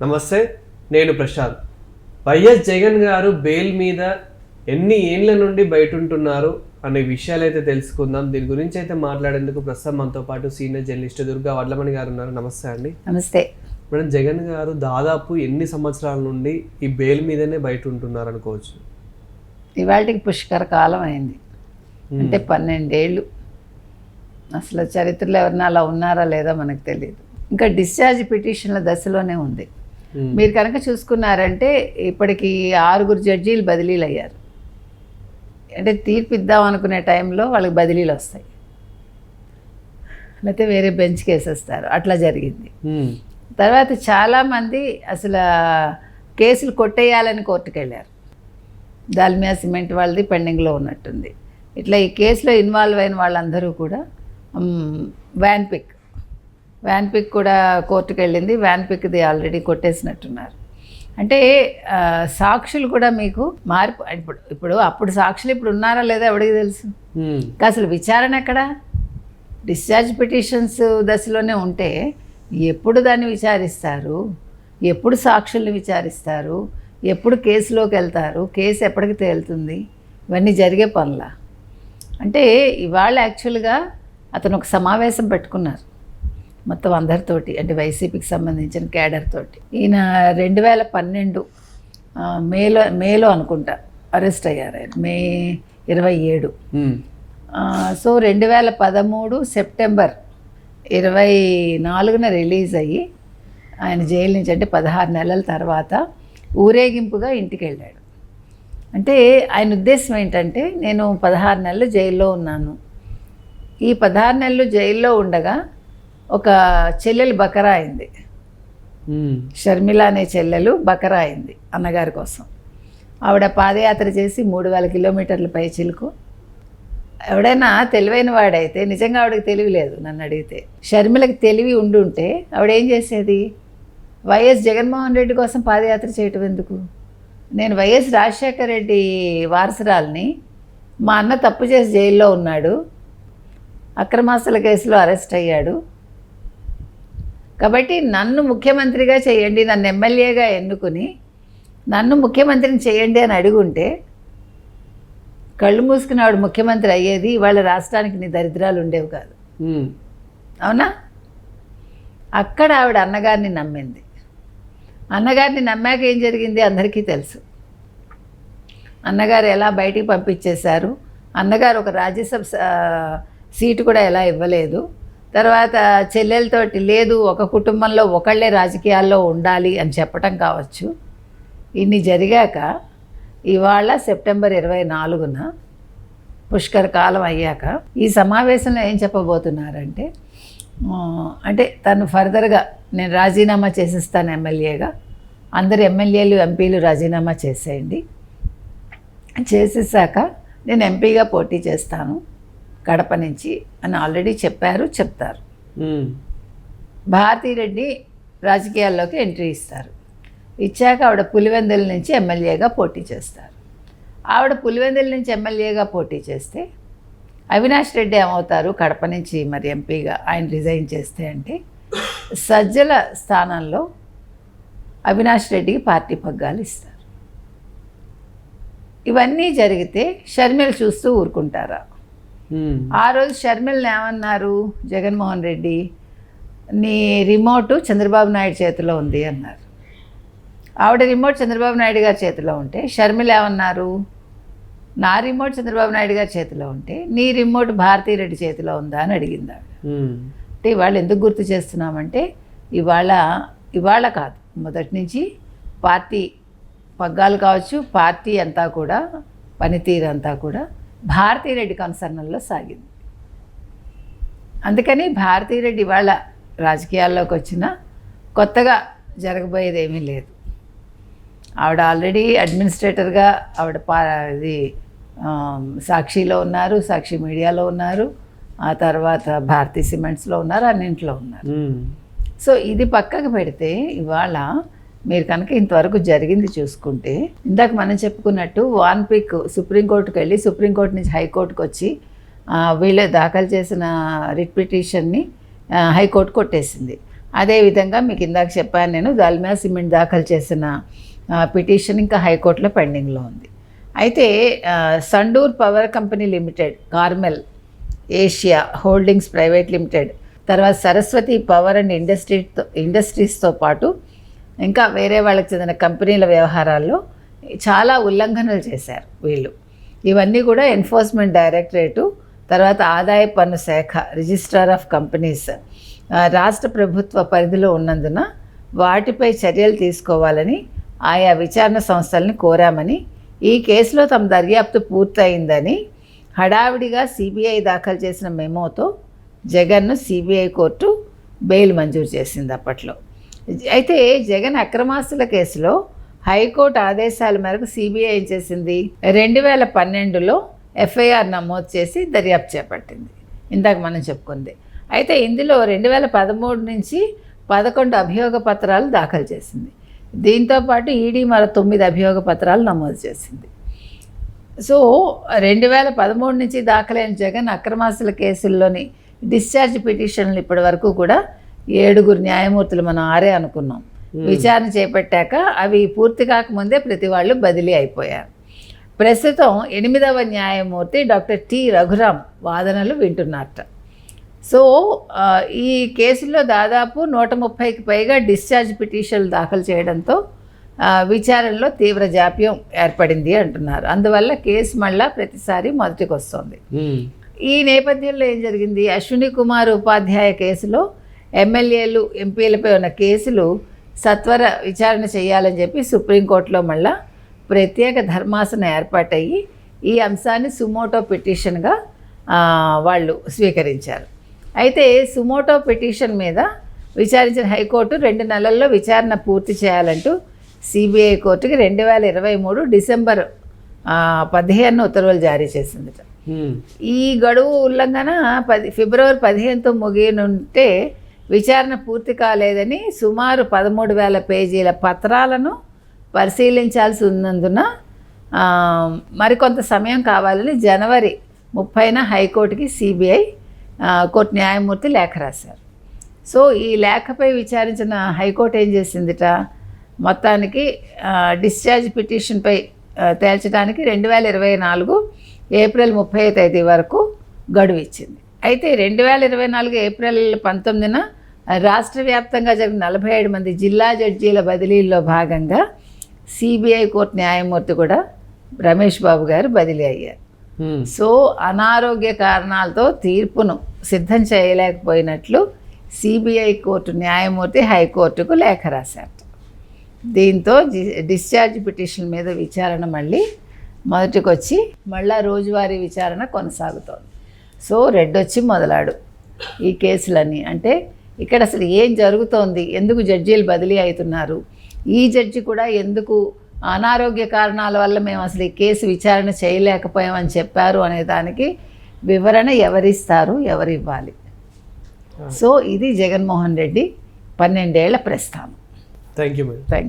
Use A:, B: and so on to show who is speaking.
A: నమస్తే, నేను ప్రశాంత్. వైఎస్ జగన్ గారు బెయిల్ మీద ఎన్ని ఏళ్ల నుండి బయట ఉంటున్నారు అనే విషయాలు అయితే తెలుసుకుందాం. దీని గురించి అయితే మాట్లాడేందుకు ప్రస్తుతం మనతో పాటు సీనియర్ జర్నలిస్ట్ దుర్గా వడ్లమణి గారు ఉన్నారు. నమస్తే అండి.
B: నమస్తే
A: మేడం, జగన్ గారు దాదాపు ఎన్ని సంవత్సరాల నుండి ఈ బెయిల్ మీదనే బయట ఉంటున్నారు అనుకోవచ్చు?
B: ఇవాళకి పుష్కర కాలం అయింది. అంటే 12 ఏళ్ళు. అసలు చరిత్రలో ఎవరన్నా అలా ఉన్నారా లేదా మనకు తెలియదు. ఇంకా డిశ్చార్జ్ పిటిషన్ల దశలోనే ఉంది. మీరు కనుక చూసుకున్నారంటే ఇప్పటికి 6 జడ్జీలు బదిలీలు అయ్యారు. అంటే తీర్పు ఇద్దాం అనుకునే టైంలో వాళ్ళకి బదిలీలు వస్తాయి, లేకపోతే వేరే బెంచ్ కేసేస్తారు. అట్లా జరిగింది. తర్వాత చాలామంది అసలు కేసులు కొట్టేయాలని కోర్టుకు వెళ్ళారు. దాల్మియా సిమెంట్ వాళ్ళది పెండింగ్లో ఉన్నట్టుంది. ఇట్లా ఈ కేసులో ఇన్వాల్వ్ అయిన వాళ్ళందరూ కూడా వ్యాన్పిక్ కూడా కోర్టుకు వెళ్ళింది. వ్యాన్పిక్ది ఆల్రెడీ కొట్టేసినట్టున్నారు. అంటే సాక్షులు కూడా మీకు మార్పు. అప్పుడు సాక్షులు ఇప్పుడు ఉన్నారా లేదా ఎవరికి తెలుసు? అసలు విచారణ ఎక్కడ? డిశ్చార్జ్ పిటిషన్స్ దశలోనే ఉంటే ఎప్పుడు దాన్ని విచారిస్తారు? ఎప్పుడు సాక్షుల్ని విచారిస్తారు? ఎప్పుడు కేసులోకి వెళ్తారు? కేసు ఎప్పటికి తేలుతుంది? ఇవన్నీ జరిగే పనులా? అంటే ఇవాళ యాక్చువల్గా అతను ఒక సమావేశం పెట్టుకున్నారు మొత్తం అందరితోటి, అంటే వైసీపీకి సంబంధించిన క్యాడర్ తోటి. ఈయన 2012 మేలో అనుకుంటా అరెస్ట్ అయ్యారు. ఆయన మే 27. సో 2013 సెప్టెంబర్ 24న రిలీజ్ అయ్యి ఆయన జైలు నుంచి, అంటే 16 నెలల తర్వాత ఊరేగింపుగా ఇంటికి వెళ్ళాడు. అంటే ఆయన ఉద్దేశం ఏంటంటే, నేను 16 నెలలు జైల్లో ఉన్నాను. ఈ 16 నెలలు జైల్లో ఉండగా ఒక చెల్లెలు బకరా అయింది. షర్మిల అనే చెల్లెలు బకరా అయింది అన్నగారి కోసం. ఆవిడ పాదయాత్ర చేసి 3000 కిలోమీటర్ల పై చిలుకు. ఎవడైనా తెలివైన వాడైతే, నిజంగా ఆవిడకి తెలివి లేదు నన్ను అడిగితే. షర్మిలకి తెలివి ఉండుంటే ఆవిడ ఏం చేసేది? వైఎస్ జగన్మోహన్ రెడ్డి కోసం పాదయాత్ర చేయటం ఎందుకు? నేను వైఎస్ రాజశేఖర రెడ్డి వారసురాల్ని, మా అన్న తప్పు చేసి జైల్లో ఉన్నాడు, అక్రమాస్తుల కేసులో అరెస్ట్ అయ్యాడు, కాబట్టి నన్ను ముఖ్యమంత్రిగా చేయండి, నన్ను ఎమ్మెల్యేగా ఎన్నుకుని నన్ను ముఖ్యమంత్రిని చేయండి అని అడుగుంటే కళ్ళు మూసుకుని ఆవిడ ముఖ్యమంత్రి అయ్యేది. ఇవాళ రాష్ట్రానికి నీ దరిద్రాలు ఉండేవి కాదు. అవునా? అక్కడ ఆవిడ అన్నగారిని నమ్మింది. అన్నగారిని నమ్మాక ఏం జరిగింది అందరికీ తెలుసు. అన్నగారు ఎలా బయటికి పంపించేశారు, అన్నగారు ఒక రాజ్యసభ సీటు కూడా ఎలా ఇవ్వలేదు. తర్వాత చెల్లెలతోటి లేదు, ఒక కుటుంబంలో ఒకళ్ళే రాజకీయాల్లో ఉండాలి అని చెప్పటం కావచ్చు. ఇన్ని జరిగాక ఇవాళ సెప్టెంబర్ 24న పుష్కర కాలం అయ్యాక ఈ సమావేశంలో ఏం చెప్పబోతున్నారంటే, అంటే తను ఫర్దర్గా నేను రాజీనామా చేసేస్తాను ఎమ్మెల్యేగా, అందరు ఎమ్మెల్యేలు ఎంపీలు రాజీనామా చేసేయండి, చేసేసాక నేను ఎంపీగా పోటీ చేస్తాను కడప నుంచి అని ఆల్రెడీ చెప్తారు. భారతీరెడ్డి రాజకీయాల్లోకి ఎంట్రీ ఇస్తారు. ఇచ్చాక ఆవిడ పులివెందుల నుంచి ఎమ్మెల్యేగా పోటీ చేస్తారు. ఆవిడ పులివెందుల నుంచి ఎమ్మెల్యేగా పోటీ చేస్తే అవినాష్ రెడ్డి ఏమవుతారు కడప నుంచి మరి ఎంపీగా, ఆయన రిజైన్ చేస్తే అంటే సజ్జల స్థానంలో అవినాష్ రెడ్డికి పార్టీ పగ్గాలు ఇస్తారు. ఇవన్నీ జరిగితే షర్మిల చూస్తూ ఊరుకుంటారా? ఆ రోజు షర్మిలని ఏమన్నారు జగన్మోహన్ రెడ్డి, నీ రిమోటు చంద్రబాబు నాయుడు చేతిలో ఉంది అన్నారు. ఆవిడ రిమోట్ చంద్రబాబు నాయుడు గారి చేతిలో ఉంటే షర్మిల ఏమన్నారు, నా రిమోట్ చంద్రబాబు నాయుడు గారి చేతిలో ఉంటే నీ రిమోట్ భారతీరెడ్డి చేతిలో ఉందా అని అడిగింది ఆవిడ. అంటే ఇవాళ ఎందుకు గుర్తు చేస్తున్నామంటే, ఇవాళ కాదు, మొదటి నుంచి పార్టీ పగ్గాలు కావచ్చు, పార్టీ అంతా కూడా పనితీరు అంతా కూడా భారతీరెడ్డి కన్సర్న్లో సాగింది. అందుకని భారతీరెడ్డి ఇవాళ రాజకీయాల్లోకి వచ్చిన కొత్తగా జరగబోయేది ఏమీ లేదు. ఆవిడ ఆల్రెడీ అడ్మినిస్ట్రేటర్గా ఆవిడ ఇది సాక్షిలో ఉన్నారు, సాక్షి మీడియాలో ఉన్నారు, ఆ తర్వాత భారతీ సిమెంట్స్లో ఉన్నారు, అన్నింట్లో ఉన్నారు. సో ఇది పక్కకు పెడితే ఇవాళ మీరు కనుక ఇంతవరకు జరిగింది చూసుకుంటే, ఇందాక మనం చెప్పుకున్నట్టు వాన్పిక్ సుప్రీంకోర్టుకు వెళ్ళి సుప్రీంకోర్టు నుంచి హైకోర్టుకు వచ్చి వీళ్ళే దాఖలు చేసిన రిట్ పిటిషన్ని హైకోర్టు కొట్టేసింది. అదేవిధంగా మీకు ఇందాక చెప్పాను నేను, దాల్మియా సిమెంట్ దాఖలు చేసిన పిటిషన్ ఇంకా హైకోర్టులో పెండింగ్లో ఉంది. అయితే Sandur power company limited, Carmel Asia holdings private limited, తర్వాత సరస్వతి పవర్ అండ్ ఇండస్ట్రీస్తో పాటు ఇంకా వేరే వాళ్ళకి చెందిన కంపెనీల వ్యవహారాల్లో చాలా ఉల్లంఘనలు చేశారు వీళ్ళు. ఇవన్నీ కూడా ఎన్ఫోర్స్మెంట్ డైరెక్టరేటు, తర్వాత ఆదాయ పన్ను శాఖ, రిజిస్ట్రార్ ఆఫ్ కంపెనీస్ రాష్ట్ర ప్రభుత్వ పరిధిలో ఉన్నందున వాటిపై చర్యలు తీసుకోవాలని ఆయా విచారణ సంస్థల్ని కోరామని, ఈ కేసులో తమ దర్యాప్తు పూర్తయిందని హడావిడిగా సిబిఐ దాఖలు చేసిన మెమోతో జగన్ను సిబిఐ కోర్టు బెయిల్ మంజూరు చేసింది అప్పట్లో. అయితే జగన్ అక్రమాస్తుల కేసులో హైకోర్టు ఆదేశాల మేరకు సిబిఐ ఏం చేసింది, 2012లో ఎఫ్ఐఆర్ నమోదు చేసి దర్యాప్తు చేపట్టింది, ఇందాక మనం చెప్పుకుంది. అయితే ఇందులో 2013 నుంచి 11 అభియోగ పత్రాలు దాఖలు చేసింది. దీంతోపాటు ఈడీ మరో 9 అభియోగ పత్రాలు నమోదు చేసింది. సో 2013 నుంచి దాఖలైన జగన్ అక్రమాస్తుల కేసుల్లోని డిశ్చార్జ్ పిటిషన్లు ఇప్పటి వరకు కూడా 7 న్యాయమూర్తులు, మనం 6 అనుకున్నాం, విచారణ చేపట్టాక అవి పూర్తి కాకముందే ప్రతి వాళ్ళు బదిలీ అయిపోయారు. ప్రస్తుతం 8వ న్యాయమూర్తి డాక్టర్ టి రఘురామ్ వాదనలు వింటున్నారట. సో ఈ కేసులో దాదాపు 130కి పైగా డిశ్చార్జ్ పిటిషన్లు దాఖలు చేయడంతో విచారణలో తీవ్ర జాప్యం ఏర్పడింది అంటున్నారు. అందువల్ల కేసు మళ్ళా ప్రతిసారి మొదటికి వస్తుంది. ఈ నేపథ్యంలో ఏం జరిగింది, అశ్విని కుమార్ ఉపాధ్యాయ కేసులో ఎమ్మెల్యేలు, ఎంపీలపై ఉన్న కేసులు సత్వర విచారణ చేయాలని చెప్పి సుప్రీంకోర్టులో మళ్ళా ప్రత్యేక ధర్మాసనం ఏర్పాటయ్యి ఈ అంశాన్ని సుమోటో పిటిషన్గా వాళ్ళు స్వీకరించారు. అయితే సుమోటో పిటిషన్ మీద విచారించిన హైకోర్టు 2 నెలల్లో విచారణ పూర్తి చేయాలంటూ సిబిఐ కోర్టుకి 2023 డిసెంబర్ 15 ఉత్తర్వులు జారీ చేసింది. ఈ గడువు ఉల్లంఘన ఫిబ్రవరి 15తో ముగియనుంటే విచారణ పూర్తి కాలేదని సుమారు 13,000 పేజీల పత్రాలను పరిశీలించాల్సి ఉన్నందున మరికొంత సమయం కావాలని జనవరి 30న హైకోర్టుకి సిబిఐ కోర్టు న్యాయమూర్తి లేఖ రాశారు. సో ఈ లేఖపై విచారించిన హైకోర్టు ఏం చేసిందిట, మొత్తానికి డిశ్చార్జ్ పిటిషన్పై తేల్చడానికి 2024 ఏప్రిల్ 30వ తేదీ వరకు గడువు ఇచ్చింది. అయితే 2024 ఏప్రిల్ 19న రాష్ట్ర వ్యాప్తంగా జరిగిన 47 మంది జిల్లా జడ్జీల బదిలీల్లో భాగంగా సిబిఐ కోర్టు న్యాయమూర్తి కూడా రమేష్ బాబు గారు బదిలీ అయ్యారు. సో అనారోగ్య కారణాలతో తీర్పును సిద్ధం చేయలేకపోయినట్లు సిబిఐ కోర్టు న్యాయమూర్తి హైకోర్టుకు లేఖ రాశారు. దీంతో డిశ్చార్జ్ పిటిషన్ మీద విచారణ మళ్ళీ మొదటికి వచ్చి మళ్ళా రోజువారీ విచారణ కొనసాగుతోంది. సో రెడ్డొచ్చి మొదలాడు ఈ కేసులన్నీ. అంటే ఇక్కడ అసలు ఏం జరుగుతోంది, ఎందుకు జడ్జీలు బదిలీ అవుతున్నారు, ఈ జడ్జి కూడా ఎందుకు అనారోగ్య కారణాల వల్ల మేము అసలు ఈ కేసు విచారణ చేయలేకపోయామని చెప్పారు అనే దానికి వివరణ ఎవరిస్తారు, ఎవరు ఇవ్వాలి. సో ఇది జగన్మోహన్ రెడ్డి 12 ఏళ్ల ప్రస్థానం.
A: Thank you madam.
B: Thank you.